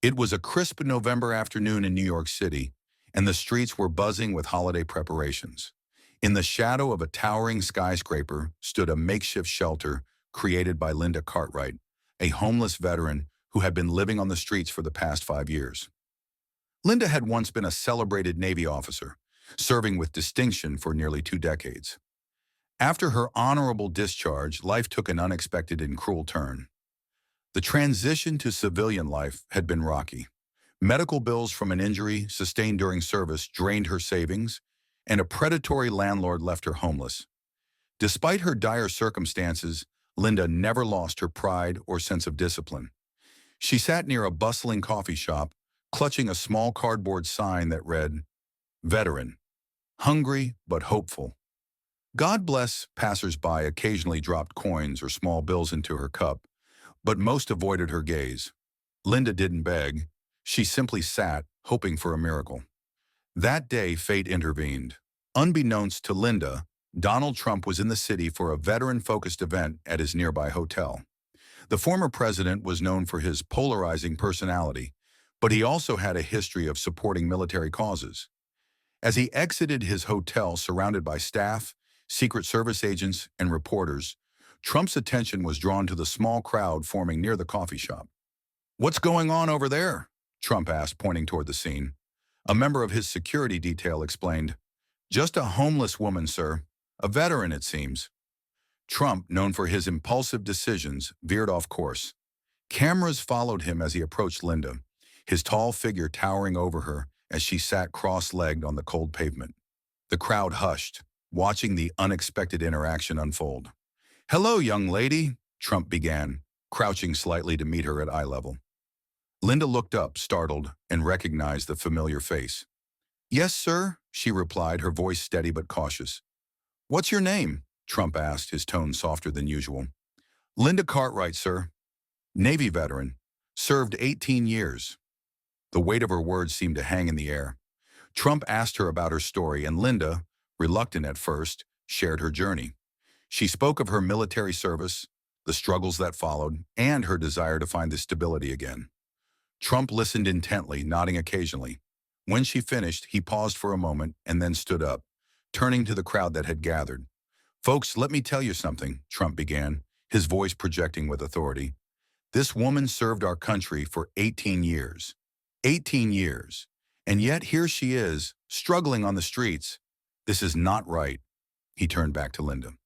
It was a crisp November afternoon in New York City, and the streets were buzzing with holiday preparations. In the shadow of a towering skyscraper stood a makeshift shelter created by Linda Cartwright, a homeless veteran who had been living on the streets for the past 5 years. Linda had once been a celebrated Navy officer, serving with distinction for nearly 2 decades. After her honorable discharge, life took an unexpected and cruel turn. The transition to civilian life had been rocky. Medical bills from an injury sustained during service drained her savings, and a predatory landlord left her homeless. Despite her dire circumstances, Linda never lost her pride or sense of discipline. She sat near a bustling coffee shop, clutching a small cardboard sign that read, "Veteran, hungry but hopeful." God bless passers-by occasionally dropped coins or small bills into her cup, but most avoided her gaze. Linda didn't beg. She simply sat, hoping for a miracle. That day, fate intervened. Unbeknownst to Linda, Donald Trump was in the city for a veteran-focused event at his nearby hotel. The former president was known for his polarizing personality, but he also had a history of supporting military causes. As he exited his hotel surrounded by staff, Secret Service agents, and reporters, Trump's attention was drawn to the small crowd forming near the coffee shop. "What's going on over there?" Trump asked, pointing toward the scene. A member of his security detail explained, "Just a homeless woman, sir. A veteran, it seems." Trump, known for his impulsive decisions, veered off course. Cameras followed him as he approached Linda, his tall figure towering over her as she sat cross-legged on the cold pavement. The crowd hushed, watching the unexpected interaction unfold. "Hello, young lady," Trump began, crouching slightly to meet her at eye level. Linda looked up, startled, and recognized the familiar face. "Yes, sir," she replied, her voice steady but cautious. "What's your name?" Trump asked, his tone softer than usual. "Linda Cartwright, sir. Navy veteran. Served 18 years. The weight of her words seemed to hang in the air. Trump asked her about her story, and Linda, reluctant at first, shared her journey. She spoke of her military service, the struggles that followed, and her desire to find the stability again. Trump listened intently, nodding occasionally. When she finished, he paused for a moment and then stood up, turning to the crowd that had gathered. "Folks, let me tell you something," Trump began, his voice projecting with authority. "This woman served our country for 18 years. 18 years. And yet here she is, struggling on the streets. This is not right." He turned back to Linda.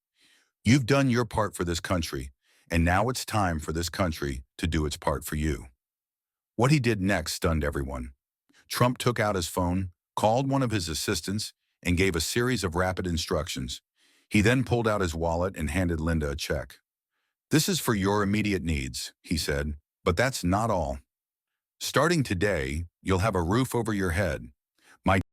"You've done your part for this country, and now it's time for this country to do its part for you." What he did next stunned everyone. Trump took out his phone, called one of his assistants, and gave a series of rapid instructions. He then pulled out his wallet and handed Linda a check. "This is for your immediate needs," he said, "but that's not all. Starting today, you'll have a roof over your head. My